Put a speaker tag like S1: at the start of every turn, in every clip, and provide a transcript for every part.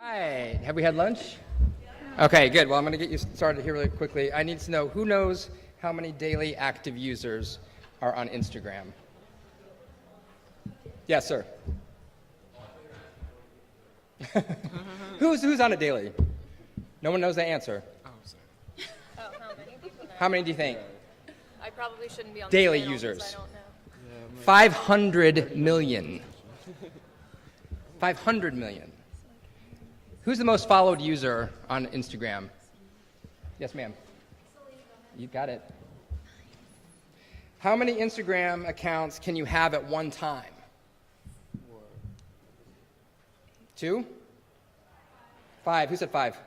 S1: Hi, have we had lunch? Okay, good. Well, I'm going to get you started here really quickly. I need to know who knows how many daily active users are on Instagram? Yes, sir. Who's on it daily? No one knows the answer.
S2: Oh, how many people know?
S1: How many do you think?
S2: I probably shouldn't be on
S1: Daily
S2: the panel 'cause
S1: users.
S2: I don't know.
S1: 500 million. 500 million. Who's the most followed user on Instagram? Yes, ma'am. You got it. How many Instagram accounts can you have at one time? 2? 5. Who said 5?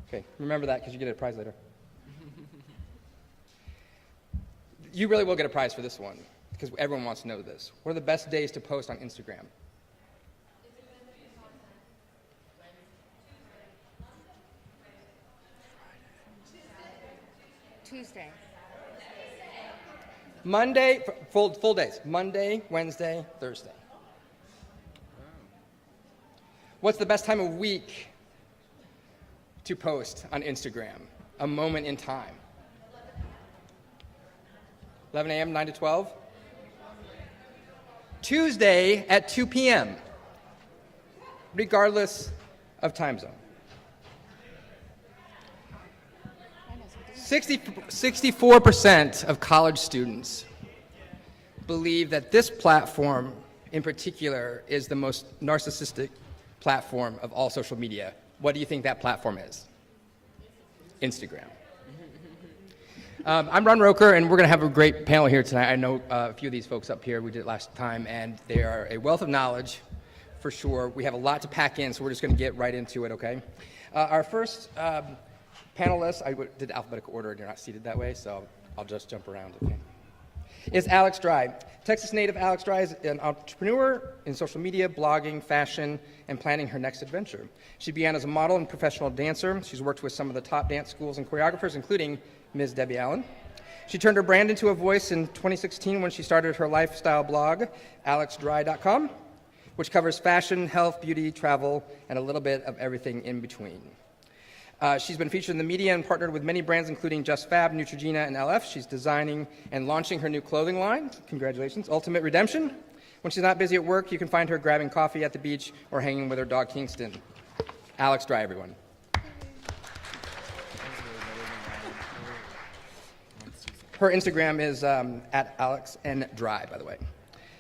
S1: Okay, remember that because you get a prize later. You really will get a prize for this one because everyone wants to know this. What are the best days to post on Instagram?
S3: Tuesday.
S1: Monday, full days. Monday, Wednesday, Thursday. What's the best time of week to post on Instagram? A moment in time. 11 a.m., 9 to 12? Tuesday at 2 p.m., regardless of time zone. 64% of college students believe that this platform in particular is the most narcissistic platform of all social media. What do you think that platform is? Instagram. I'm Ron Roker, and we're going to have a great panel here tonight. I know a few of these folks up here. We did it last time, and they are a wealth of knowledge, for sure. We have a lot to pack in, so we're just going to get right into it, okay? Our first panelists, I did alphabetical order, and you're not seated that way, so I'll just jump around, okay? Is Alex Dry. Texas native Alex Dry is an entrepreneur in social media, blogging, fashion, and planning her next adventure. She began as a model and professional dancer. She's worked with some of the top dance schools and choreographers, including Ms. Debbie Allen. She turned her brand into a voice in 2016 when she started her lifestyle blog, alexdry.com, which covers fashion, health, beauty, travel, and a little bit of everything in between. She's been featured in the media and partnered with many brands, including Just Fab, Neutrogena, and LF. She's designing and launching her new clothing line. Congratulations. Ultimate Redemption. When she's not busy at work, you can find her grabbing coffee at the beach or hanging with her dog, Kingston. Alex Dry, everyone. Her Instagram is at Alex N. Dry, by the way.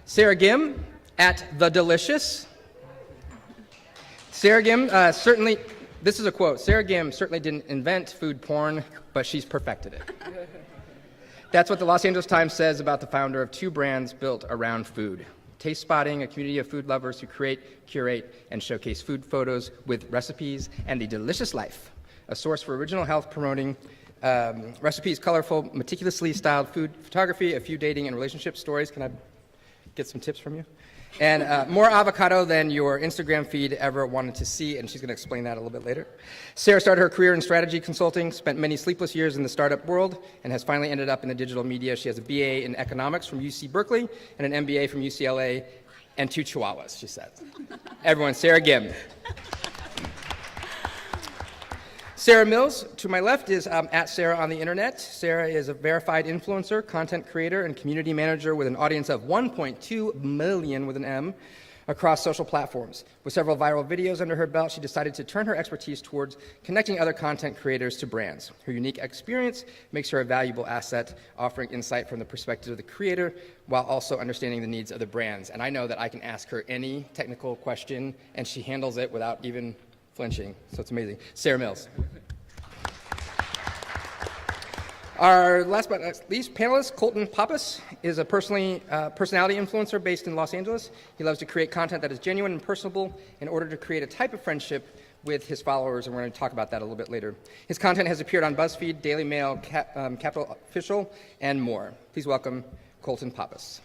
S1: Sarah Gim, at The Delicious. Sarah Gim, certainly, this is a quote, Sarah Gim certainly didn't invent food porn, but she's perfected it. That's what the Los Angeles Times says about the founder of two brands built around food. Taste Spotting, a community of food lovers who create, curate, and showcase food photos with recipes, and The Delicious Life, a source for original health promoting recipes, colorful, meticulously styled food photography, a few dating and relationship stories. Can I get some tips from you? And more avocado than your Instagram feed ever wanted to see, and she's going to explain that a little bit later. Sarah started her career in strategy consulting, spent many sleepless years in the startup world, and has finally ended up in the digital media. She has a BA in economics from UC Berkeley and an MBA from UCLA, and 2 chihuahuas, she says. Everyone, Sarah Gim. Sarah Mills, to my left, is at Sarah on the internet. Sarah is a verified influencer, content creator, and community manager with an audience of 1.2 million with an M across social platforms. With several viral videos under her belt, she decided to turn her expertise towards connecting other content creators to brands. Her unique experience makes her a valuable asset, offering insight from the perspective of the creator while also understanding the needs of the brands. And I know that I can ask her any technical question, and she handles it without even flinching, so it's amazing. Sarah Mills. Our last but not least panelist, Colton Pappas, is a personality influencer based in Los Angeles. He loves to create content that is genuine and personable in order to create a type of friendship with his followers, and we're going to talk about that a little bit later. His content has appeared on BuzzFeed, Daily Mail, Capital Official, and more. Please welcome Colton Pappas.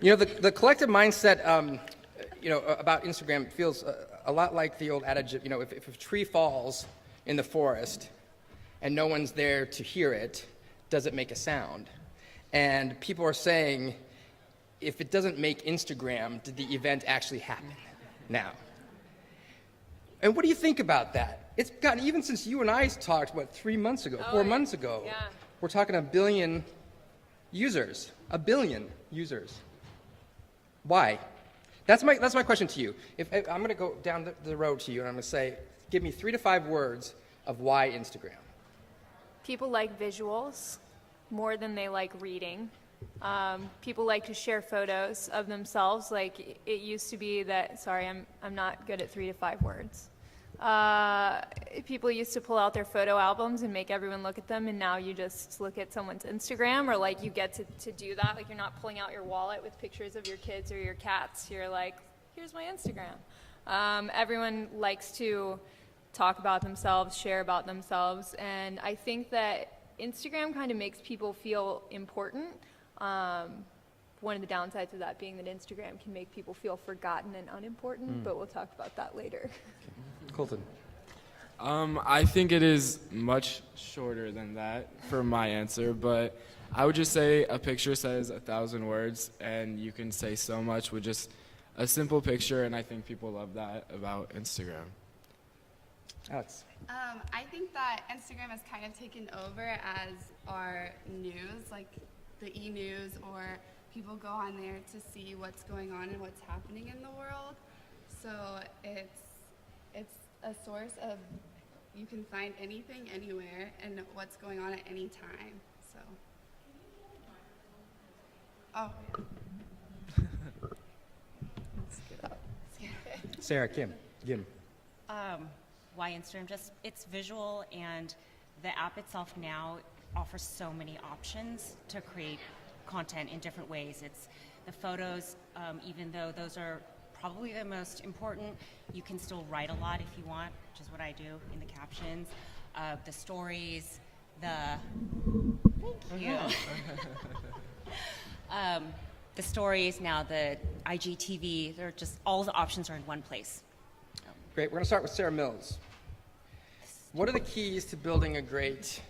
S1: You know, the collective mindset about Instagram feels a lot like the old adage, if a tree falls in the forest and no one's there to hear it, does it make a sound? And people are saying, if it doesn't make Instagram, did the event actually happen now? And what do you think about that? It's gotten, even since you and I talked, 3 months ago, 4 months ago,
S2: yeah.
S1: we're talking a billion users. A billion users. Why? That's my question to you. If I'm going to go down the road to you and I'm going to say, give me 3 to 5 words of why Instagram.
S2: People like visuals more than they like reading. People like to share photos of themselves. Like it used to be that, sorry, I'm not good at 3 to 5 words. People used to pull out their photo albums and make everyone look at them, and now you just look at someone's Instagram, or like you get to do that. Like you're not pulling out your wallet with pictures of your kids or your cats. You're like, here's my Instagram. Everyone likes to talk about themselves, share about themselves, and I think that Instagram kind of makes people feel important. One of the downsides of that being that Instagram can make people feel forgotten and unimportant, but we'll talk about that later.
S1: Colton.
S3: I think it is much shorter than that for my answer, but I would just say a picture says 1,000 words, and you can say so much with just a simple picture, and I think people love that about Instagram.
S1: Alex.
S4: I think that Instagram has kind of taken over as our news, like the e-news, or people go on there to see what's going on and what's happening in the world. So it's a source of, you can find anything anywhere and what's going on at any time. So,
S1: Sarah, Kim.
S5: Why Instagram? Just it's visual, and the app itself now offers so many options to create content in different ways. It's the photos, even though those are probably the most important, you can still write a lot if you want, which is what I do in the captions. The stories, thank you. The stories, now the IGTV, they're just, all the options are in one place.
S1: Great. We're going to start with Sarah Mills. What are the keys to building a great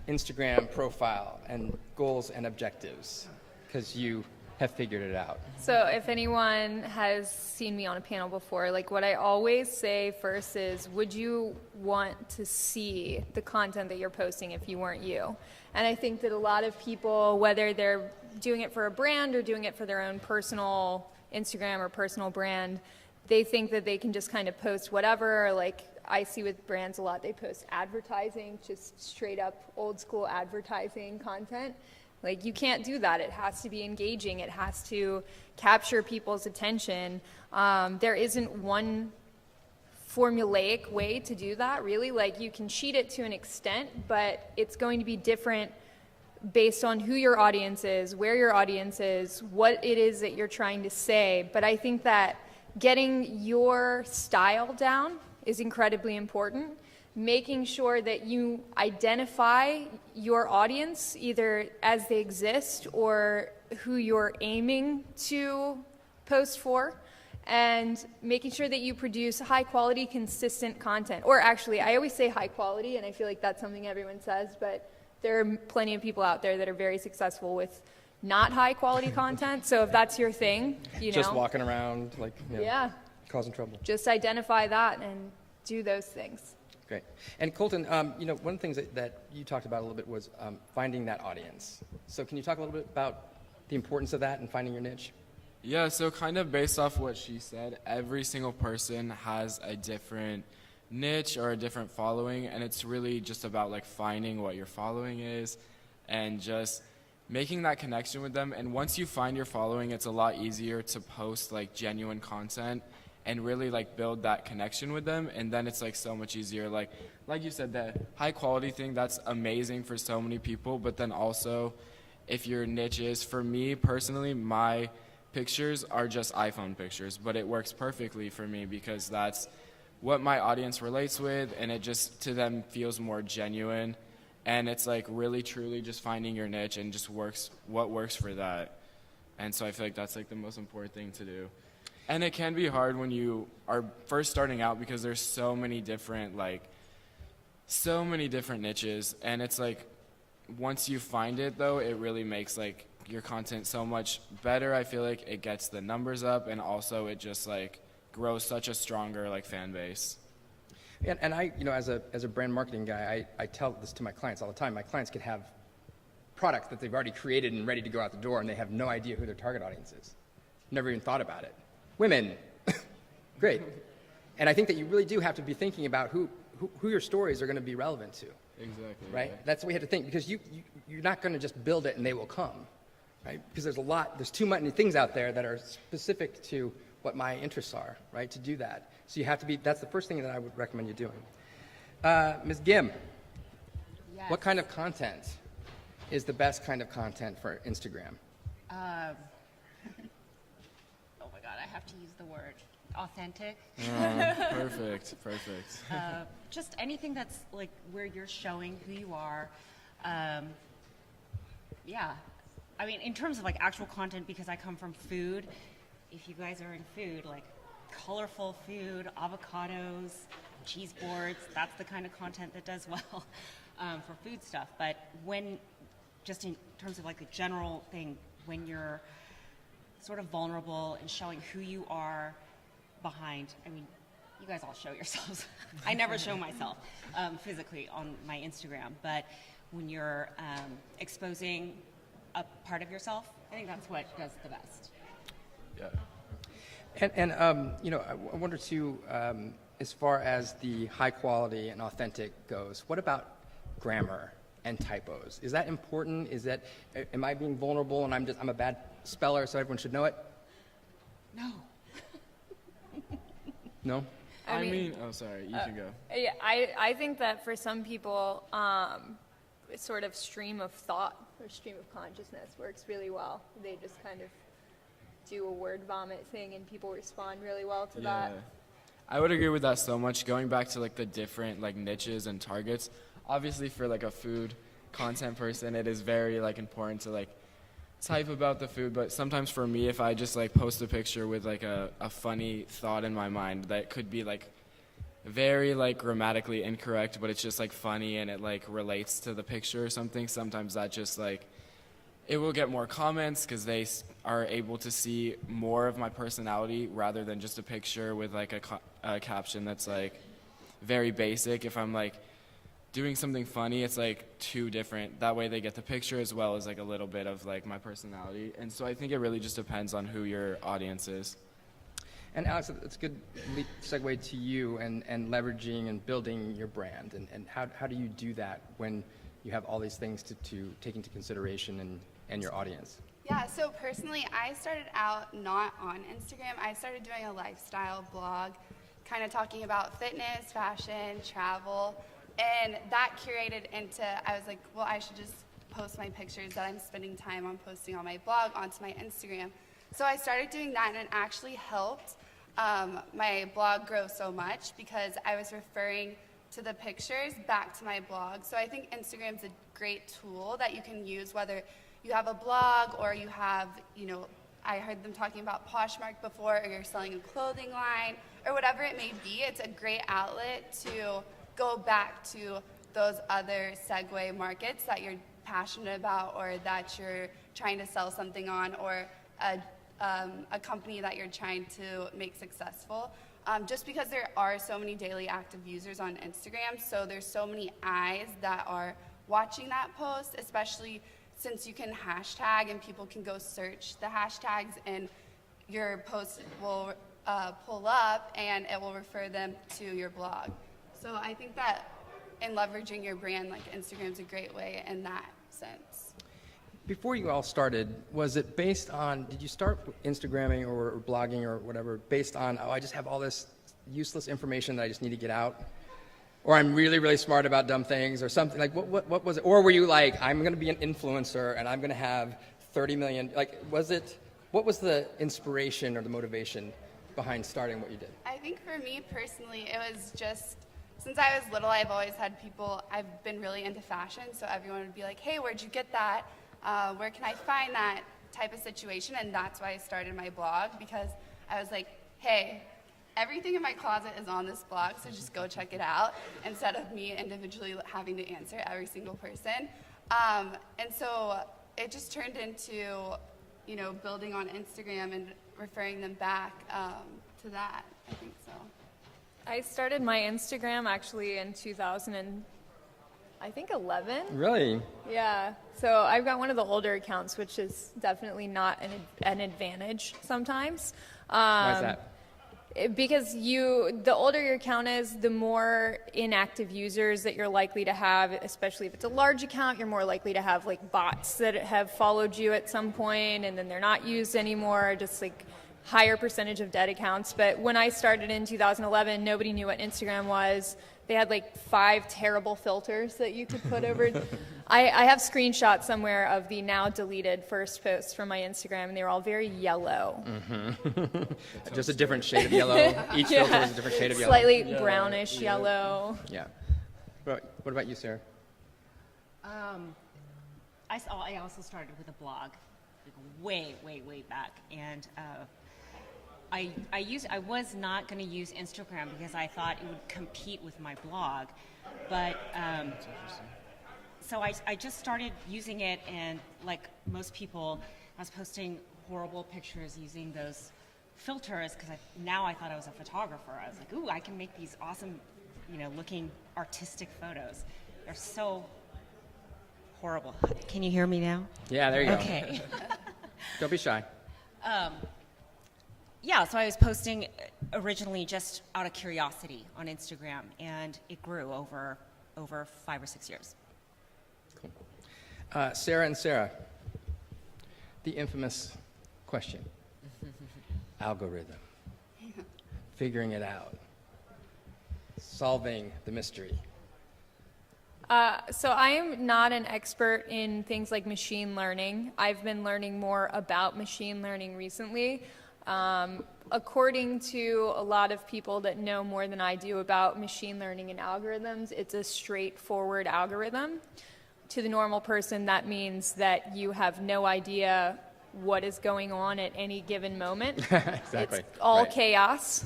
S1: Instagram profile and goals and objectives? Because you have figured it out.
S2: So if anyone has seen me on a panel before, like what I always say first is, would you want to see the content that you're posting if you weren't you? And I think that a lot of people, whether they're doing it for a brand or doing it for their own personal Instagram or personal brand, they think that they can just kind of post whatever. Like I see with brands a lot, they post advertising, just straight up old school advertising content. Like you can't do that. It has to be engaging. It has to capture people's attention. There isn't one formulaic way to do that, really. Like you can cheat it to an extent, but it's going to be different based on who your audience is, where your audience is, what it is that you're trying to say. But I think that getting your style down is incredibly important. Making sure that you identify your audience either as they exist or who you're aiming to post for, and making sure that you produce high quality, consistent content. Or actually, I always say high quality, and I feel like that's something everyone says, but there are plenty of people out there that are very successful with not high quality content. So if that's your thing, you know.
S1: Just walking around, like, you know,
S2: Yeah.
S1: causing trouble.
S2: Just identify that and do those things.
S1: Great. And Colton, you know, one of the things that you talked about a little bit was finding that audience. So can you talk a little bit about the importance of that and finding your niche?
S3: Yeah, so kind of based off what she said, every single person has a different niche or a different following, and it's really just about like finding what your following is and just making that connection with them. And once you find your following, it's a lot easier to post like genuine content and really like build that connection with them, and then it's like so much easier. Like you said, that high quality thing, that's amazing for so many people, but then also if your niche is, for me personally, my pictures are just iPhone pictures, but it works perfectly for me because that's what my audience relates with, and it just to them feels more genuine, and it's like really truly just finding your niche and just what works for that. And so I feel like that's like the most important thing to do. And it can be hard when you are first starting out because there's so many different niches, and it's like once you find it though, it really makes like your content so much better. I feel like it gets the numbers up, and also it just like grows such a stronger like fan base.
S1: And I, as a brand marketing guy, I tell this to my clients all the time. My clients could have products that they've already created and ready to go out the door, and they have no idea who their target audience is. Never even thought about it. Women, great. And I think that you really do have to be thinking about who your stories are going to be relevant to.
S3: Exactly.
S1: Right?
S3: yeah.
S1: That's what we have to think, because you're not going to just build it and they will come, right? Because there's too many things out there that are specific to what my interests are, right? To do that. So you have to be, that's the first thing that I would recommend you doing. Ms. Gim,
S6: Yes.
S1: what kind of content is the best kind of content for Instagram?
S6: Oh my God, I have to use the word authentic.
S3: Perfect.
S5: Just anything that's like where you're showing who you are. Yeah. I mean, in terms of like actual content, because I come from food, if you guys are in food, like colorful food, avocados, cheese boards, that's the kind of content that does well for food stuff. But just in terms of like the general thing, when you're sort of vulnerable and showing who you are behind, I mean, you guys all show yourselves. I never show myself physically on my Instagram, but when you're exposing a part of yourself, I think that's what does the best.
S3: Yeah.
S1: And I wonder too, as far as the high quality and authentic goes, what about grammar and typos? Is that important? Am I being vulnerable and I'm a bad speller, so everyone should know it?
S5: No.
S1: No?
S3: I mean, oh, sorry, you can go.
S2: Yeah, I think that for some people, sort of stream of thought or stream of consciousness works really well. They just kind of do a word vomit thing and people respond really well to that.
S3: I would agree with that so much. Going back to like the different like niches and targets, obviously for like a food content person, it is very like important to like type about the food, but sometimes for me, if I just like post a picture with like a funny thought in my mind that could be like very like grammatically incorrect, but it's just like funny and it like relates to the picture or something, sometimes that just like it will get more comments because they are able to see more of my personality rather than just a picture with like a caption that's like very basic. If I'm like doing something funny, it's like too different. That way they get the picture as well as like a little bit of like my personality. And so I think it really just depends on who your audience is.
S1: And Alex, it's a good segue to you and leveraging and building your brand. And how do you do that when you have all these things to take into consideration and your audience?
S4: Yeah, so personally, I started out not on Instagram. I started doing a lifestyle blog, kind of talking about fitness, fashion, travel, and that curated into, I was like, well, I should just post my pictures that I'm spending time on posting on my blog onto my Instagram. So I started doing that, and it actually helped my blog grow so much because I was referring to the pictures back to my blog. So I think Instagram's a great tool that you can use, whether you have a blog or you have, I heard them talking about Poshmark before, or you're selling a clothing line, or whatever it may be. It's a great outlet to go back to those other segue markets that you're passionate about, or that you're trying to sell something on, or a company that you're trying to make successful. Just because there are so many daily active users on Instagram, so there's so many eyes that are watching that post, especially since you can hashtag and people can go search the hashtags and your post will pull up and it will refer them to your blog. So I think that in leveraging your brand, like Instagram's a great way in that sense.
S1: Before you all started, was it based on, did you start Instagramming or blogging or whatever based on, I just have all this useless information that I just need to get out? Or I'm really, really smart about dumb things or something? Like, what was it? Or were you like, I'm going to be an influencer and I'm going to have 30 million, like, what was the inspiration or the motivation behind starting what you did?
S4: I think for me personally, it was just, since I was little, I've always had people, I've been really into fashion, so everyone would be like, hey, where'd you get that? Where can I find that type of situation? And that's why I started my blog, because I was like, hey, everything in my closet is on this blog, so just go check it out, instead of me individually having to answer every single person. And so it just turned into, you know, building on Instagram and referring them back to that. I think so.
S2: I started my Instagram actually in 2011.
S1: Really?
S2: Yeah. So I've got one of the older accounts, which is definitely not an advantage sometimes.
S1: Why is that?
S2: Because the older your account is, the more inactive users that you're likely to have, especially if it's a large account, you're more likely to have like bots that have followed you at some point and then they're not used anymore, just like higher percentage of dead accounts. But when I started in 2011, nobody knew what Instagram was. They had like 5 terrible filters that you could put over. I have screenshots somewhere of the now deleted first posts from my Instagram, and they were all very yellow.
S1: Just a different shade of yellow. Each filter was a different shade of yellow.
S2: Slightly brownish yellow.
S1: Yeah. What about you, Sarah?
S5: I also started with a blog, like way back, and I was not going to use Instagram because I thought it would compete with my blog, but so I just started using it, and like most people, I was posting horrible pictures using those filters because now I thought I was a photographer. I was like, ooh, I can make these awesome, you know, looking artistic photos. They're so horrible. Can you hear me now?
S1: Yeah, there you go.
S5: Okay.
S1: Don't be shy.
S5: Yeah, so I was posting originally just out of curiosity on Instagram, and it grew over 5 or 6 years.
S1: Cool. Sarah and Sarah, the infamous question. Algorithm. Figuring it out. Solving the mystery.
S2: So I am not an expert in things like machine learning. I've been learning more about machine learning recently. According to a lot of people that know more than I do about machine learning and algorithms, it's a straightforward algorithm. To the normal person, that means that you have no idea what is going on at any given moment.
S1: Exactly.
S2: It's all
S1: Right.
S2: chaos.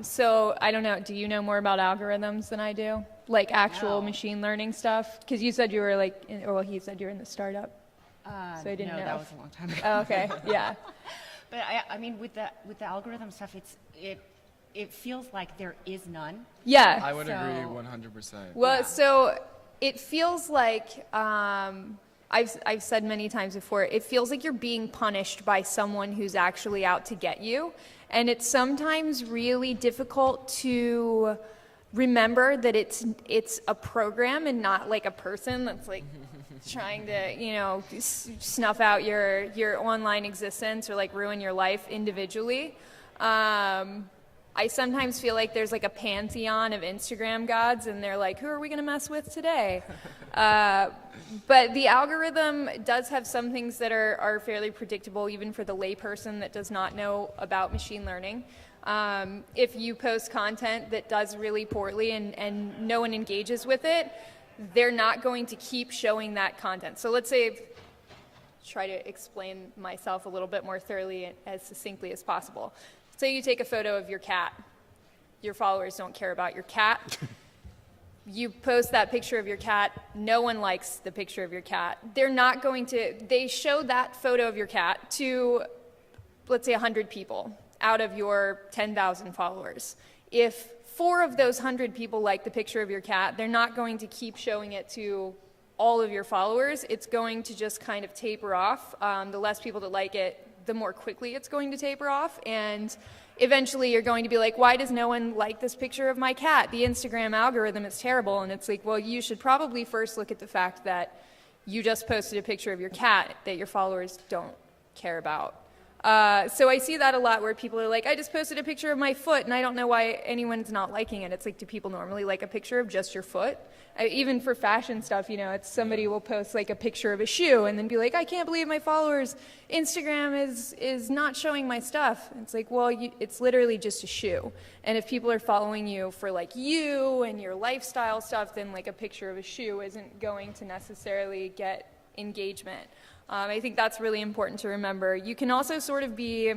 S2: So I don't know. Do you know more about algorithms than I do? Like actual machine learning stuff? Because you said you were like, he said you were in the startup. So I didn't know.
S5: That was a long time ago.
S2: Oh, okay, yeah.
S5: But I mean, with the algorithm stuff, it feels like there is none.
S2: Yeah.
S3: I would
S5: So-
S3: agree 100%.
S2: Well, so it feels like I've said many times before. It feels like you're being punished by someone who's actually out to get you, and it's sometimes really difficult to remember that it's a program and not like a person that's like trying to snuff out your online existence or like ruin your life individually. I sometimes feel like there's like a pantheon of Instagram gods, and they're like, who are we going to mess with today? But the algorithm does have some things that are fairly predictable, even for the layperson that does not know about machine learning. If you post content that does really poorly and no one engages with it, they're not going to keep showing that content. So let's say, try to explain myself a little bit more thoroughly, as succinctly as possible. Say you take a photo of your cat. Your followers don't care about your cat. You post that picture of your cat. No one likes the picture of your cat. They're not going to, they show that photo of your cat to, let's say, 100 people out of your 10,000 followers. If 4 of those 100 people like the picture of your cat, they're not going to keep showing it to all of your followers. It's going to just kind of taper off. The less people that like it, the more quickly it's going to taper off, and eventually you're going to be like, why does no one like this picture of my cat? The Instagram algorithm is terrible. And it's like, well, you should probably first look at the fact that you just posted a picture of your cat that your followers don't care about. So I see that a lot where people are like, I just posted a picture of my foot and I don't know why anyone's not liking it. It's like, do people normally like a picture of just your foot? Even for fashion stuff, it's somebody will post like a picture of a shoe and then be like, I can't believe my followers, Instagram is not showing my stuff. It's like, well, it's literally just a shoe. And if people are following you for like you and your lifestyle stuff, then like a picture of a shoe isn't going to necessarily get engagement. I think that's really important to remember. You can also sort of be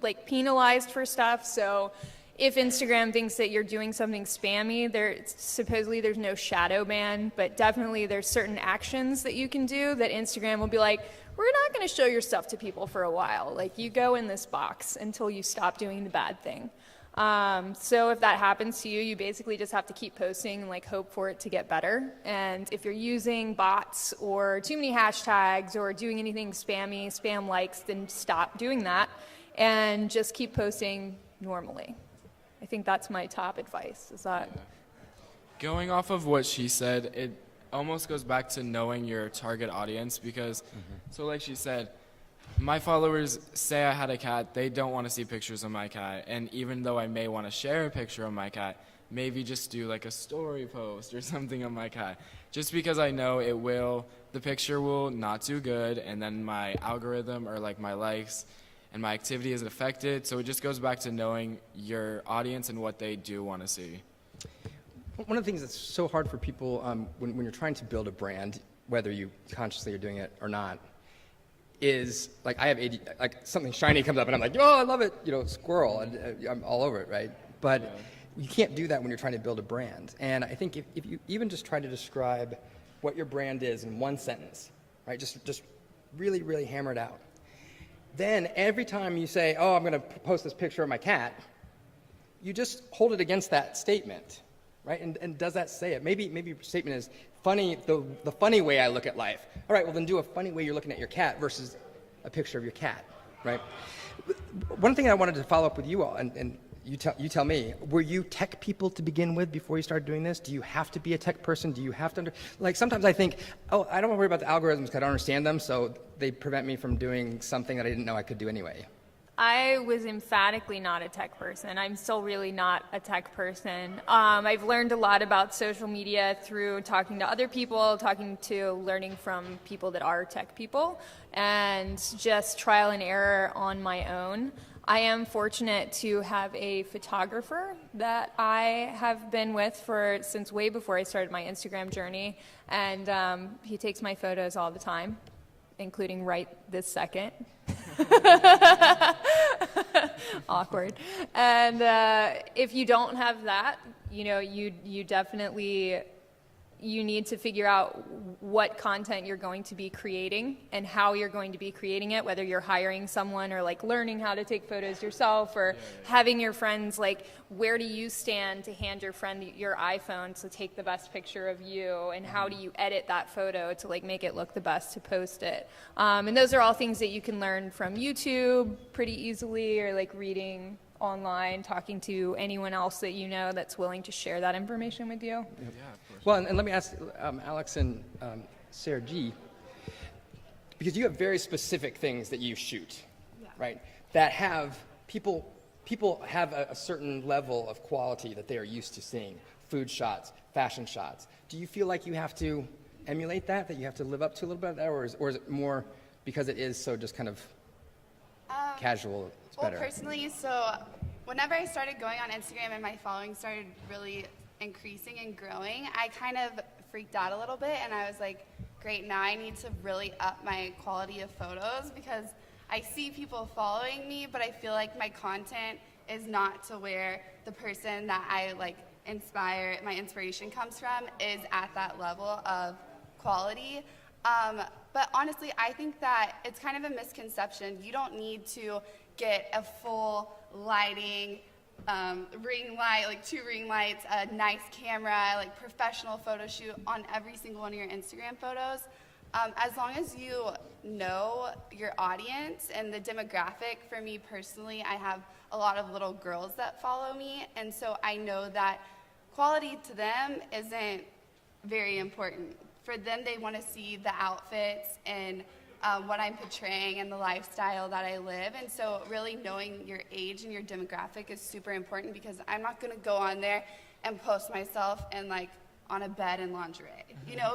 S2: like penalized for stuff. So if Instagram thinks that you're doing something spammy, supposedly there's no shadow ban, but definitely there's certain actions that you can do that Instagram will be like, we're not going to show your stuff to people for a while. Like, you go in this box until you stop doing the bad thing. So if that happens to you, you basically just have to keep posting and like hope for it to get better. And if you're using bots or too many hashtags or doing anything spammy, spam likes, then stop doing that and just keep posting normally. I think that's my top advice. Is that?
S3: Going off of what she said, it almost goes back to knowing your target audience because, so like she said, my followers say I had a cat, they don't want to see pictures of my cat. And even though I may want to share a picture of my cat, maybe just do like a story post or something of my cat. Just because I know the picture will not do good, and then my algorithm or like my likes and my activity is affected. So it just goes back to knowing your audience and what they do want to see.
S1: One of the things that's so hard for people when you're trying to build a brand, whether you consciously are doing it or not, is like I have like something shiny comes up and I'm like, oh, I love it, squirrel, and I'm all over it, right? But you can't do that when you're trying to build a brand. And I think if you even just try to describe what your brand is in one sentence, right? Just really, really hammer it out. Then every time you say, oh, I'm going to post this picture of my cat, you just hold it against that statement, right? And does that say it? Maybe your statement is funny, the funny way I look at life. All right, well then do a funny way you're looking at your cat versus a picture of your cat, right? One thing I wanted to follow up with you all, and you tell me, were you tech people to begin with before you started doing this? Do you have to be a tech person? Do you have to sometimes I think, oh, I don't want to worry about the algorithms because I don't understand them, so they prevent me from doing something that I didn't know I could do anyway.
S2: I was emphatically not a tech person. I'm still really not a tech person. I've learned a lot about social media through talking to other people, learning from people that are tech people, and just trial and error on my own. I am fortunate to have a photographer that I have been with since way before I started my Instagram journey, and he takes my photos all the time, including right this second. Awkward. And if you don't have that, you definitely you need to figure out what content you're going to be creating and how you're going to be creating it, whether you're hiring someone or like learning how to take photos yourself or having your friends, like, where do you stand to hand your friend your iPhone to take the best picture of you, and how do you edit that photo to like make it look the best to post it. And those are all things that you can learn from YouTube pretty easily, or like reading online, talking to anyone else that you know that's willing to share that information with you.
S3: Yeah, of course.
S1: Well, and let me ask Alex and Sarah G, because you have very specific things that you shoot, right? That have people have a certain level of quality that they are used to seeing. Food shots, fashion shots. Do you feel like you have to emulate that you have to live up to a little bit of that, or is it more because it is so just kind of casual, it's better?
S4: Well, personally, so whenever I started going on Instagram and my following started really increasing and growing, I kind of freaked out a little bit, and I was like, great, now I need to really up my quality of photos, because I see people following me, but I feel like my content is not to where the person that I like inspire, my inspiration comes from, is at that level of quality. But honestly, I think that it's kind of a misconception. You don't need to get a full lighting, ring light, like 2 ring lights, a nice camera, like professional photo shoot on every single one of your Instagram photos. As long as you know your audience and the demographic. For me personally, I have a lot of little girls that follow me, and so I know that quality to them isn't very important. For them, they want to see the outfits and what I'm portraying and the lifestyle that I live. And so really knowing your age and your demographic is super important, because I'm not going to go on there and post myself and like on a bed in lingerie,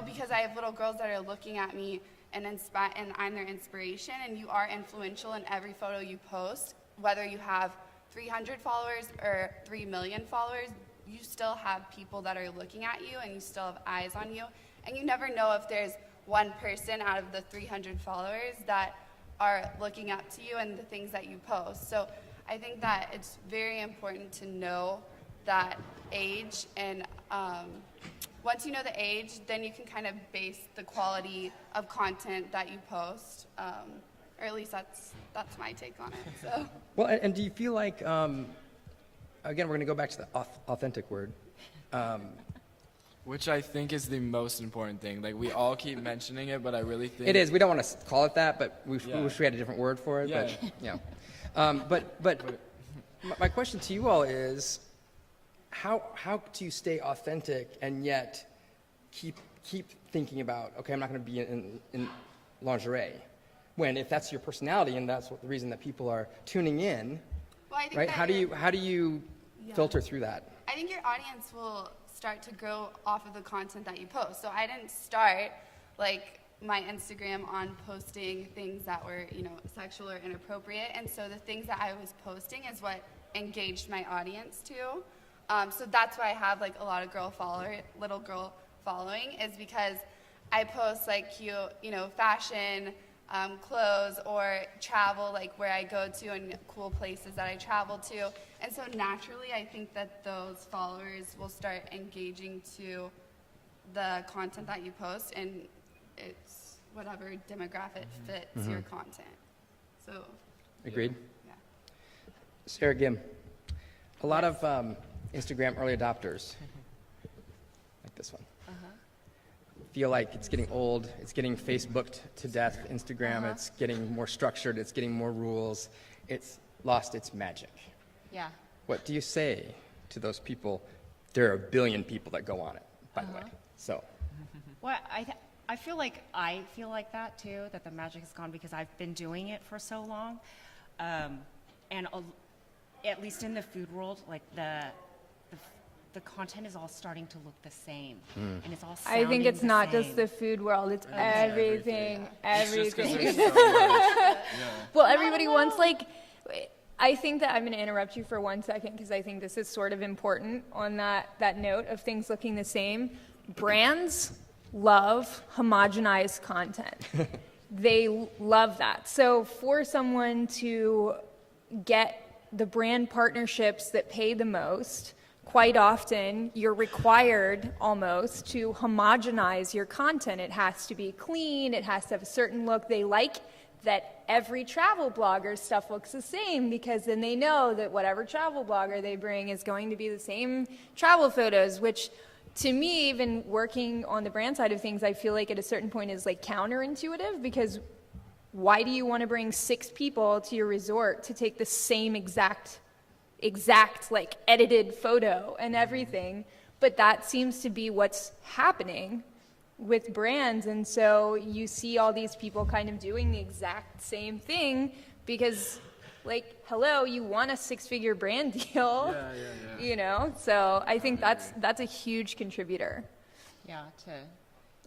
S4: because I have little girls that are looking at me and I'm their inspiration. And you are influential in every photo you post, whether you have 300 followers or 3 million followers. You still have people that are looking at you, and you still have eyes on you. And you never know if there's one person out of the 300 followers that are looking up to you and the things that you post. So I think that it's very important to know that age, and once you know the age, then you can kind of base the quality of content that you post, or at least that's my take on it. So.
S1: Well, and do you feel like, again, we're going to go back to the authentic word.
S3: Which I think is the most important thing. Like, we all keep mentioning it, but I really think
S1: It is. We don't want to call it that, but we
S3: Yeah.
S1: wish we had a different word for it.
S3: Yeah.
S1: But, yeah. But my question to you all is, how do you stay authentic and yet keep thinking about, okay, I'm not going to be in lingerie, when if that's your personality and that's the reason that people are tuning in,
S4: Well, I think
S1: right?
S4: that
S1: How do you filter through that?
S4: I think your audience will start to grow off of the content that you post. So I didn't start like my Instagram on posting things that were, sexual or inappropriate. And so the things that I was posting is what engaged my audience too. So that's why I have like a lot of little girl following, is because I post like cute, fashion, clothes, or travel, like where I go to and cool places that I travel to. And so naturally, I think that those followers will start engaging to the content that you post, and it's whatever demographic fits your content. So,
S1: Agreed?
S4: yeah.
S1: Sarah Gim, a lot of Instagram early adopters, like this one, feel like it's getting old, it's getting Facebooked to death, Instagram, it's getting more structured, it's getting more rules, it's lost its magic.
S6: Yeah.
S1: What do you say to those people? There are a billion people that go on it, by the way. So,
S5: Well, I feel like that too, that the magic is gone because I've been doing it for so long. And at least in the food world, like the content is all starting to look the same, and it's all
S2: I think
S5: sounding
S2: it's
S5: the
S2: not
S5: same.
S2: just the food world, it's everything.
S3: it's just 'cause
S2: Everything.
S3: there's so much.
S2: Well, everybody wants I think that I'm going to interrupt you for 1 second because I think this is sort of important on that note of things looking the same. Brands love homogenized content. They love that. So for someone to get the brand partnerships that pay the most, quite often you're required almost to homogenize your content. It has to be clean, it has to have a certain look. They like that every travel blogger's stuff looks the same because then they know that whatever travel blogger they bring is going to be the same travel photos, which to me, even working on the brand side of things, I feel like at a certain point is like counterintuitive, because why do you want to bring 6 people to your resort to take the same exact like edited photo and everything? But that seems to be what's happening with brands, and so you see all these people kind of doing the exact same thing because, like, hello, you want a 6-figure brand deal, So I think that's a huge contributor.
S6: Yeah.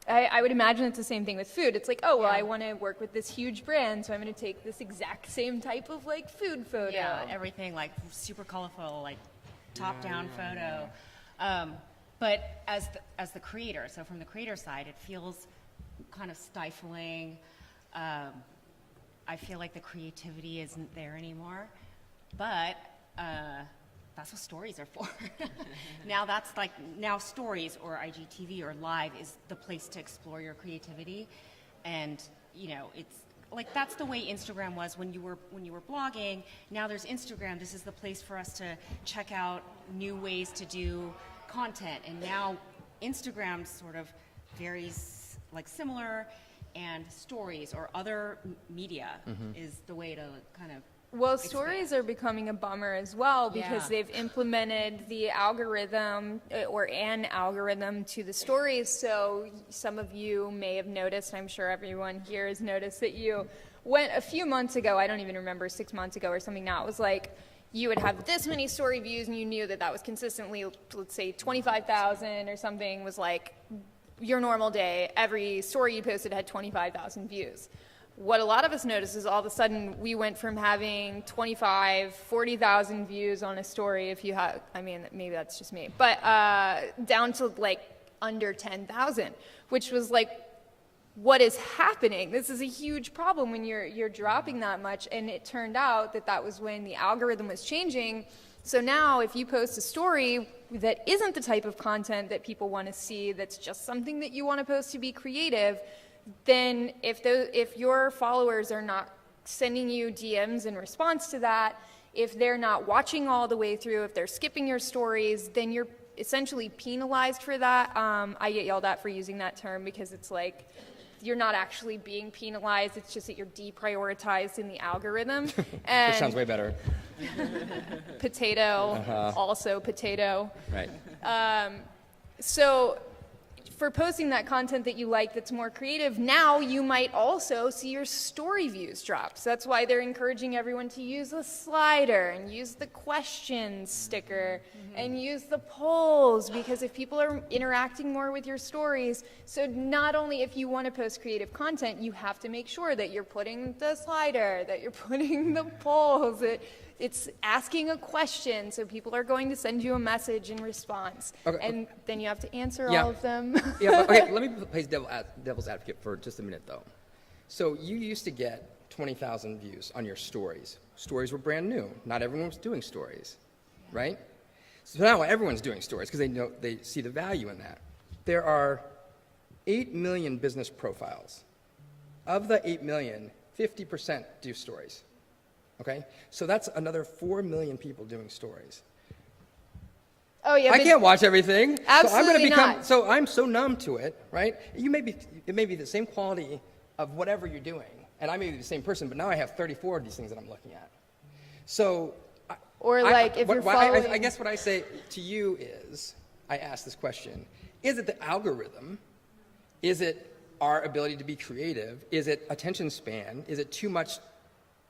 S2: I would imagine it's the same thing with food. It's like, oh, well, I want to work with this huge brand, so I'm going to take this exact same type of like food photo.
S5: Yeah, everything like super colorful, like top-down photo. But as the creator, so from the creator side, it feels kind of stifling. I feel like the creativity isn't there anymore. But that's what stories are for. Now stories or IGTV or live is the place to explore your creativity, and it's like that's the way Instagram was when you were blogging. Now there's Instagram. This is the place for us to check out new ways to do content, and now Instagram sort of varies like similar, and stories or other media is the way to kind of.
S2: Well, stories are becoming a bummer as well because
S5: Yeah.
S2: they've implemented the algorithm or an algorithm to the stories. So some of you may have noticed, I'm sure everyone here has noticed, that you went a few months ago, I don't even remember, 6 months ago or something now, it was like you would have this many story views and you knew that was consistently, let's say 25,000 or something was like your normal day. Every story you posted had 25,000 views. What a lot of us noticed is all of a sudden we went from having 25, 40,000 views on a story if you have, I mean, maybe that's just me, but down to like under 10,000, which was like what is happening? This is a huge problem when you're dropping that much. And it turned out that that was when the algorithm was changing. So now if you post a story that isn't the type of content that people want to see, that's just something that you want to post to be creative, then if your followers are not sending you DMs in response to that, if they're not watching all the way through, if they're skipping your stories, then you're essentially penalized for that. I get yelled at for using that term because it's like you're not actually being penalized. It's just that you're deprioritized in the algorithm. And
S1: Which sounds way better.
S2: potato, also potato.
S1: Right.
S2: So for posting that content that you like that's more creative, now you might also see your story views drop. So that's why they're encouraging everyone to use the slider and use the questions sticker and use the polls, because if people are interacting more with your stories, so not only if you want to post creative content, you have to make sure that you're putting the slider, that you're putting the polls, that it's asking a question, so people are going to send you a message in response.
S1: Okay.
S2: And then you have to answer
S1: Yeah.
S2: all of them.
S1: Yeah, but, okay, let me play devil's advocate for just a minute, though. So you used to get 20,000 views on your stories. Stories were brand new. Not everyone was doing stories, right? So now everyone's doing stories because they see the value in that. There are 8 million business profiles. Of the 8 million, 50% do stories. Okay? So that's another 4 million people doing stories.
S2: Oh yeah,
S1: I
S2: but
S1: can't watch everything.
S2: Absolutely not.
S1: So I'm so numb to it, right? It may be the same quality of whatever you're doing, and I may be the same person, but now I have 34 of these things that I'm looking at. So,
S2: Or like if you're following.
S1: I guess what I say to you is, I ask this question: is it the algorithm? Is it our ability to be creative? Is it attention span? Is it too much?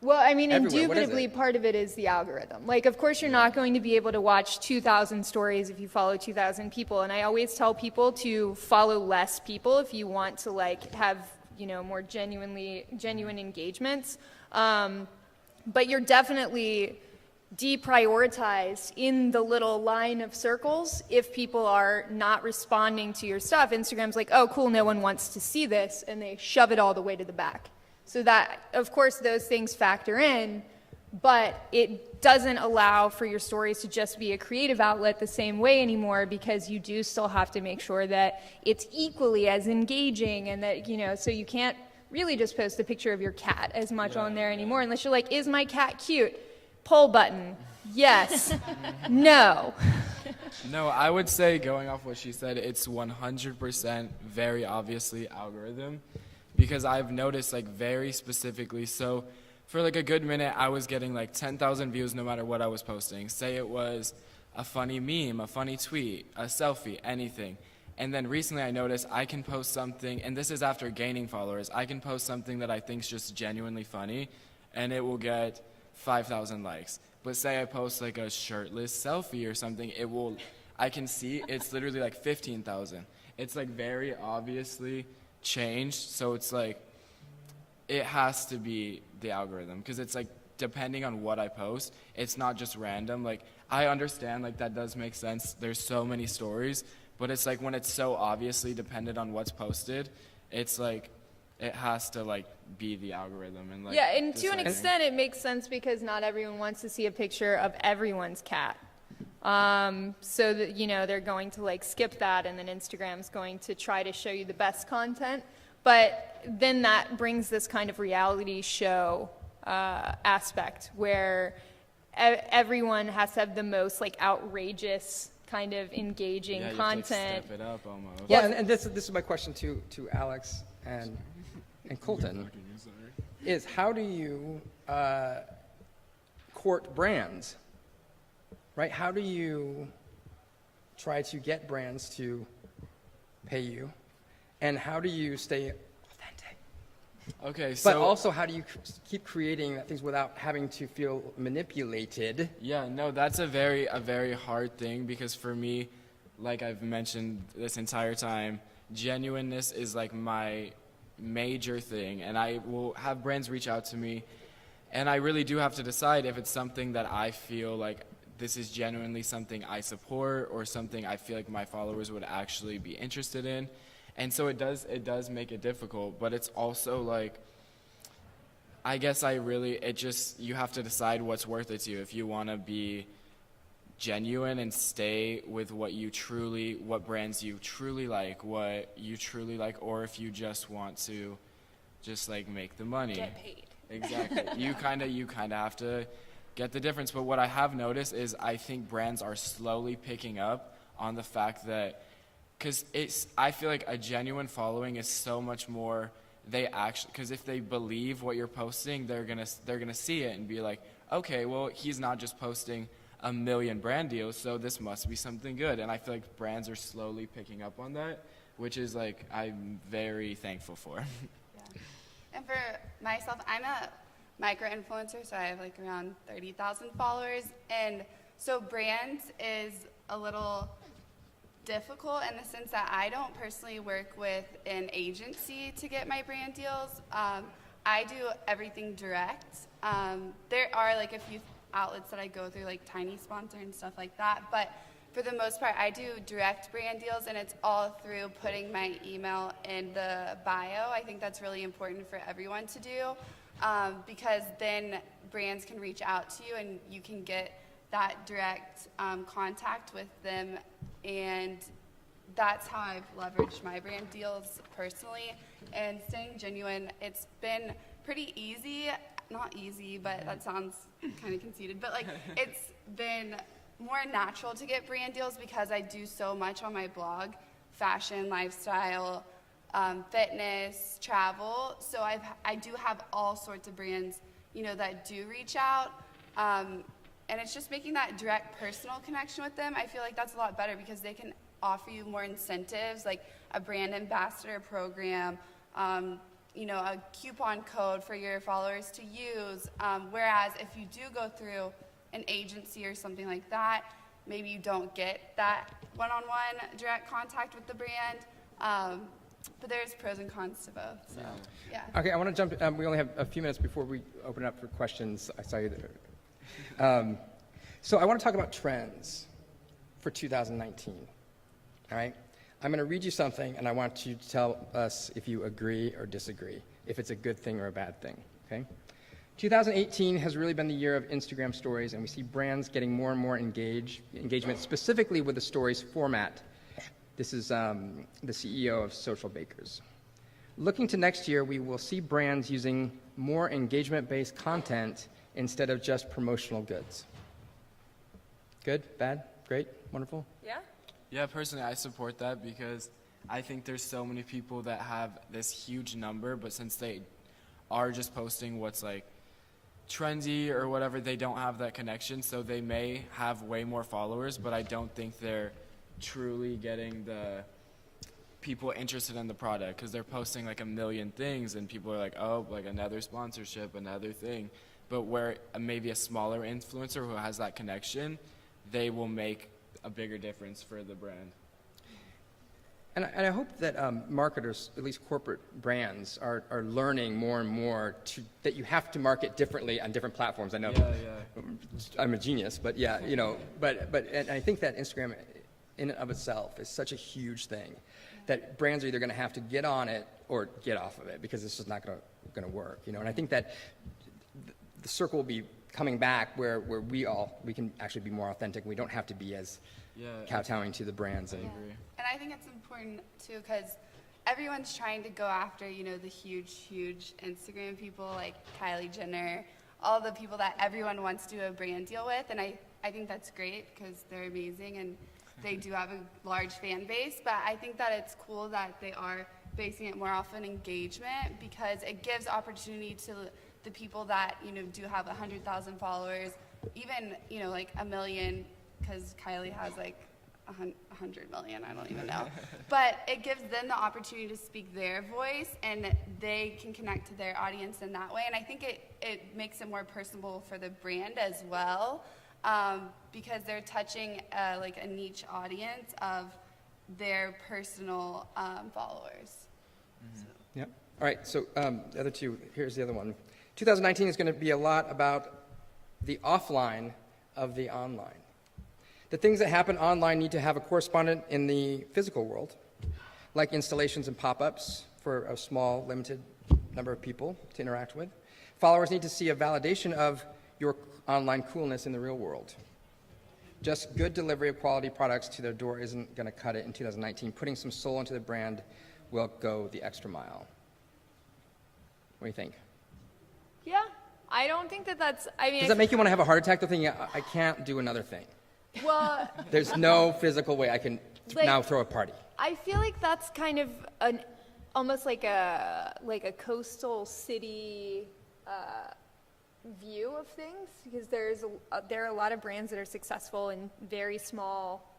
S2: Well, I mean,
S1: Everywhere. What is
S2: indubitably,
S1: it?
S2: part of it is the algorithm. Like, of course, you're not going to be able to watch 2,000 stories if you follow 2,000 people. And I always tell people to follow less people if you want to, like, have, more genuine engagements. But you're definitely deprioritized in the little line of circles if people are not responding to your stuff. Instagram's like, oh, cool, no one wants to see this, and they shove it all the way to the back. So that, of course, those things factor in, but it doesn't allow for your stories to just be a creative outlet the same way anymore, because you do still have to make sure that it's equally as engaging, and that, so you can't really just post a picture of your cat as much on there anymore, unless you're like, is my cat cute? Poll button. Yes. No.
S3: No, I would say, going off what she said, it's 100% very obviously algorithm, because I've noticed, like, very specifically, so for like a good minute I was getting like 10,000 views no matter what I was posting. Say it was a funny meme, a funny tweet, a selfie, anything. And then recently I noticed I can post something, and this is after gaining followers, I can post something that I think is just genuinely funny and it will get 5,000 likes. But say I post like a shirtless selfie or something, I can see it's literally like 15,000. It's like very obviously changed, so it's like it has to be the algorithm, because it's like depending on what I post, it's not just random. Like, I understand, like, that does make sense, there's so many stories, but it's like when it's so obviously dependent on what's posted, it's like it has to like be the algorithm. And like,
S2: Yeah, and to an
S3: deciding.
S2: extent it makes sense, because not everyone wants to see a picture of everyone's cat. So that, they're going to like skip that, and then Instagram's going to try to show you the best content. But then that brings this kind of reality show aspect where everyone has to have the most like outrageous kind of engaging
S3: Yeah, you
S2: content.
S3: have to, like, step it up almost.
S1: Well, and this is my question to Alex and Colton, is how do you court brands, right? How do you try to get brands to pay you, and how do you stay authentic?
S3: Okay, so
S1: But also, how do you keep creating things without having to feel manipulated?
S3: yeah, no, that's a very hard thing, because for me, like I've mentioned this entire time, genuineness is like my major thing, and I will have brands reach out to me, and I really do have to decide if it's something that I feel like this is genuinely something I support, or something I feel like my followers would actually be interested in. And so it does make it difficult, but it's also like, I guess you have to decide what's worth it to you. If you want to be genuine and stay with what brands you truly like, or if you just want to like make the money.
S2: Get paid.
S3: Exactly. You kind of have to get the difference. But what I have noticed is I think brands are slowly picking up on the fact that, because I feel like a genuine following is so much more. Because if they believe what you're posting, they're gonna see it and be like, okay, well, he's not just posting a million brand deals, so this must be something good. And I feel like brands are slowly picking up on that, which is like I'm very thankful for.
S4: Yeah. And for myself, I'm a micro-influencer, so I have like around 30,000 followers. And so brands is a little difficult in the sense that I don't personally work with an agency to get my brand deals. I do everything direct. There are like a few outlets that I go through, like Tiny Sponsor and stuff like that, but for the most part, I do direct brand deals, and it's all through putting my email in the bio. I think that's really important for everyone to do, because then brands can reach out to you and you can get that direct contact with them, and that's how I've leveraged my brand deals personally. And staying genuine, it's been pretty easy. Not easy, but that sounds kind of conceited, but like it's been more natural to get brand deals because I do so much on my blog: fashion, lifestyle, fitness, travel. So I do have all sorts of brands, that do reach out, and it's just making that direct personal connection with them. I feel like that's a lot better because they can offer you more incentives, like a brand ambassador program, a coupon code for your followers to use. Whereas if you do go through an agency or something like that, maybe you don't get that one-on-one direct contact with the brand. But there's pros and cons to both. So, yeah.
S1: Okay, I want to jump. We only have a few minutes before we open up for questions. I saw you there. So I want to talk about trends for 2019. All right? I'm going to read you something, and I want you to tell us if you agree or disagree, if it's a good thing or a bad thing. Okay? 2018 has really been the year of Instagram stories, and we see brands getting more and more engagement, specifically with the stories format. This is the CEO of Social Bakers. Looking to next year, we will see brands using more engagement-based content instead of just promotional goods. Good? Bad? Great? Wonderful?
S2: Yeah?
S3: Yeah, personally, I support that because I think there's so many people that have this huge number, but since they are just posting what's like trendy or whatever, they don't have that connection. So they may have way more followers, but I don't think they're truly getting the people interested in the product because they're posting like a million things and people are like, oh, like another sponsorship, another thing. But where maybe a smaller influencer who has that connection, they will make a bigger difference for the brand.
S1: And I hope that marketers, at least corporate brands, are learning more and more that you have to market differently on different platforms. I know I'm a genius, but yeah, and I think that Instagram in and of itself is such a huge thing that brands are either going to have to get on it or get off of it because it's just not going to work. And I think that the circle will be coming back where we can actually be more authentic. We don't have to be as kowtowing to the brands. And
S4: I think it's important too because everyone's trying to go after the huge Instagram people like Kylie Jenner, all the people that everyone wants to do a brand deal with, and I think that's great because they're amazing and they do have a large fan base. But I think that it's cool that they are basing it more off an engagement because it gives opportunity to the people that do have 100,000 followers, even like a million, because Kylie has like 100 million, I don't even know. But it gives them the opportunity to speak their voice, and they can connect to their audience in that way. And I think it makes it more personable for the brand as well, because they're touching like a niche audience of their personal followers.
S1: Mm-hmm. So. Yep. All right. So the other two. Here's the other one. 2019 is going to be a lot about the offline of the online. The things that happen online need to have a correspondent in the physical world. like installations and pop-ups for a small, limited number of people to interact with. Followers need to see a validation of your online coolness in the real world. Just good delivery of quality products to their door isn't going to cut it in 2019. Putting some soul into the brand will go the extra mile. What do you think?
S2: Yeah, I don't think that's, I mean,
S1: Does that make you want to have a heart attack? The thing, I can't do another thing.
S2: well,
S1: There's no physical way I can
S2: Like-
S1: now throw a party.
S2: I feel like that's kind of almost like a coastal city view of things, because there are a lot of brands that are successful in very small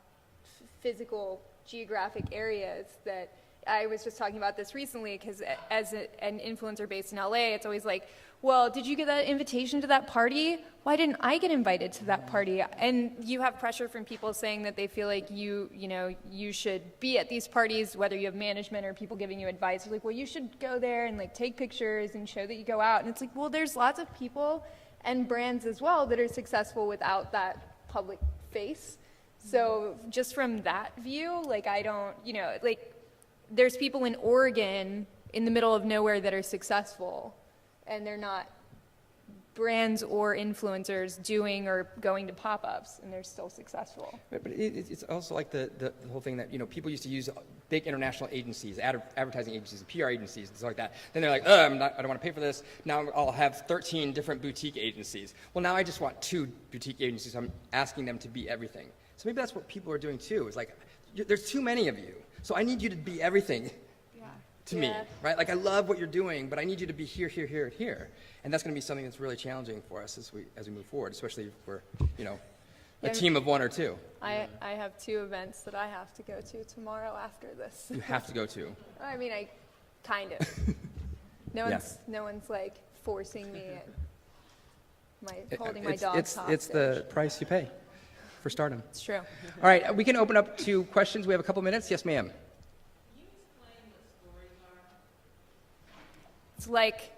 S2: physical geographic areas. That I was just talking about this recently, because as an influencer based in LA, it's always like, well, did you get that invitation to that party? Why didn't I get invited to that party? And you have pressure from people saying that they feel like you should be at these parties, whether you have management or people giving you advice. It's like, well, you should go there and like take pictures and show that you go out. And it's like, well, there's lots of people and brands as well that are successful without that public face. So just from that view, like I don't, like there's people in Oregon in the middle of nowhere that are successful, and they're not brands or influencers doing or going to pop-ups, and they're still successful.
S1: But it's also like the whole thing that, people used to use big international agencies, advertising agencies, PR agencies, and stuff like that. Then they're like, I don't want to pay for this. Now I'll have 13 different boutique agencies. Well, now I just want 2 boutique agencies. So I'm asking them to be everything. So maybe that's what people are doing too. It's like, there's too many of you. So I need you to be everything to me, right? Like I love what you're doing, but I need you to be here, here, here, and here. And that's going to be something that's really challenging for us as we move forward, especially if we're, a team of 1 or 2.
S2: I have 2 events that I have to go to tomorrow after this.
S1: You have to go to.
S2: I mean, I kind of. No one's like forcing me and holding my dog hostage.
S1: It's the price you pay for stardom.
S2: It's true.
S1: All right, we can open up to questions. We have a couple minutes. Yes, ma'am.
S2: It's like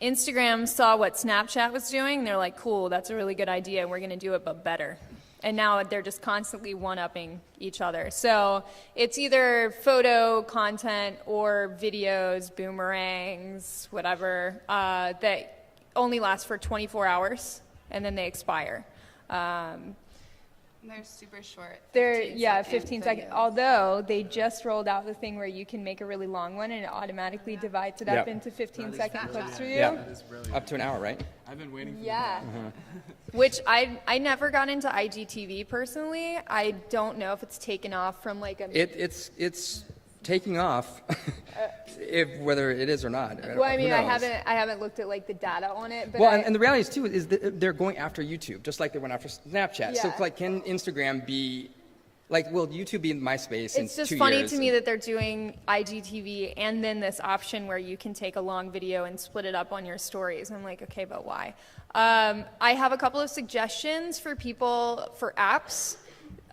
S2: Instagram saw what Snapchat was doing. They're like, cool, that's a really good idea. We're going to do it, but better. And now they're just constantly one-upping each other. So it's either photo content or videos, boomerangs, whatever, that only last for 24 hours, and then they expire.
S4: They're super short.
S2: They're
S4: 15
S2: 15 seconds.
S4: videos.
S2: Although they just rolled out the thing where you can make a really long one and it automatically divides it up
S1: Yep.
S2: into 15-second clips for you.
S1: Yeah,
S3: That is brilliant.
S1: up to an hour, right?
S3: I've been waiting for
S2: Yeah.
S1: Mm-hmm.
S2: Which I never got into IGTV personally. I don't know if it's taken off from like a.
S1: It's taking off, whether it is or not.
S2: Well, I mean,
S1: Who knows?
S2: I haven't looked at like the data on it, but
S1: Well, and the reality is too is that they're going after YouTube, just like they went after Snapchat. So,
S2: Yeah.
S1: like, can Instagram be, like, will YouTube be in MySpace in 2 years?
S2: it's just funny to me that they're doing IGTV and then this option where you can take a long video and split it up on your stories. I'm like, okay, but why? I have a couple of suggestions for people for apps.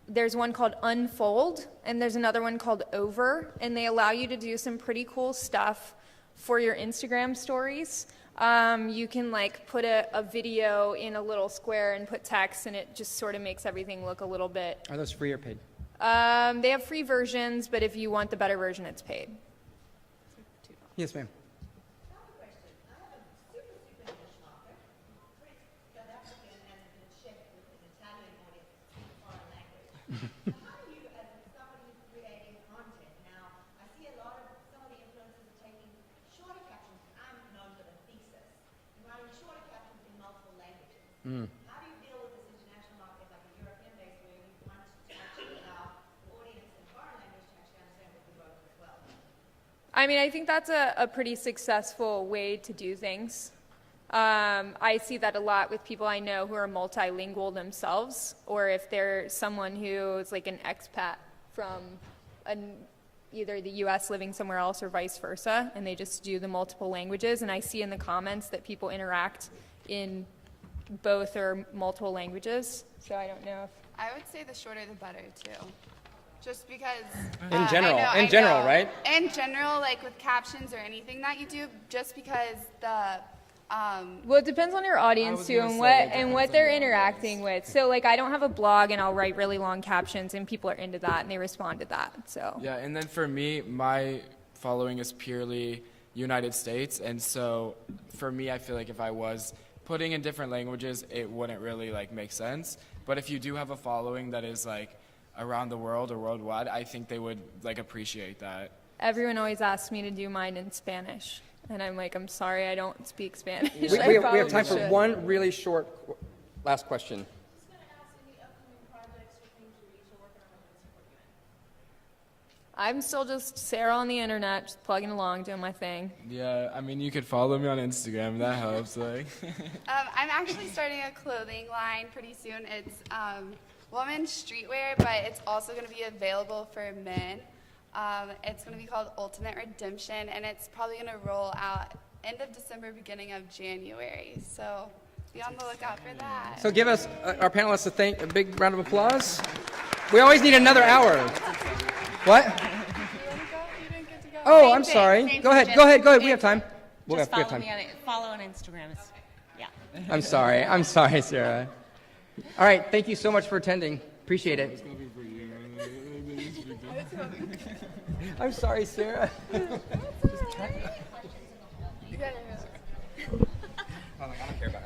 S2: There's one called Unfold, and there's another one called Over, and they allow you to do some pretty cool stuff for your Instagram stories. You can like put a video in a little square and put text, and it just sort of makes everything look a little bit.
S1: Are those free or paid?
S2: They have free versions, but if you want the better version, it's paid.
S1: Yes, ma'am.
S7: How do you, as somebody who's creating content now, I see a lot of some of the influencers are taking shorter captions. I'm known for the thesis, and writing shorter captions in multiple languages. How do you deal with this international market, like a European base, where you want to actually allow the audience in foreign language to actually understand what you wrote as well?
S2: I mean, I think that's a pretty successful way to do things. I see that a lot with people I know who are multilingual themselves, or if they're someone who is like an expat from either the U.S. living somewhere else or vice versa, and they just do the multiple languages. And I see in the comments that people interact in both or multiple languages. So I don't know if.
S4: I would say the shorter the better too. Just because
S1: In general,
S4: I
S1: right?
S4: In general, like with captions or anything that you do, just because the
S2: Well, it depends on your audience
S3: was
S2: too,
S3: gonna
S2: and
S3: say,
S2: what
S3: it
S2: and what
S3: depends on
S2: they're
S3: your
S2: interacting with. So, like, I don't have a blog, and I'll write really long captions, and people are into that, and they respond to that. So,
S3: Yeah, and then for me, my following is purely United States, and so for me, I feel like if I was putting in different languages, it wouldn't really like make sense. But if you do have a following that is like around the world or worldwide, I think they would like appreciate that.
S2: everyone always asks me to do mine in Spanish, and I'm like, I'm sorry, I don't speak Spanish.
S1: We
S2: I
S1: have
S2: probably
S1: time for
S2: should.
S1: one really short last question.
S2: I'm still just Sarah on the internet, just plugging along, doing my thing.
S3: Yeah, I mean, you could follow me on Instagram. That helps. Like,
S4: I'm actually starting a clothing line pretty soon. It's women's streetwear, but it's also going to be available for men. It's going to be called Ultimate Redemption, and it's probably going to roll out end of December, beginning of January. So be on the lookout for that.
S1: So give us, our panelists, a big round of applause. We always need another hour. What?
S4: You want to go? You didn't get to go?
S1: Oh,
S4: Same
S1: I'm
S4: thing,
S1: sorry.
S4: same
S1: Go
S4: thing,
S1: ahead,
S4: just-
S1: go ahead. We
S4: same
S1: have time.
S4: thing.
S1: We
S5: Just
S1: have
S5: follow
S1: time.
S5: me on it. Follow on Instagram. Yeah.
S1: I'm sorry, Sarah. All right, thank you so much for attending. Appreciate it. I'm sorry, Sarah.
S4: You gotta go.
S1: I don't care about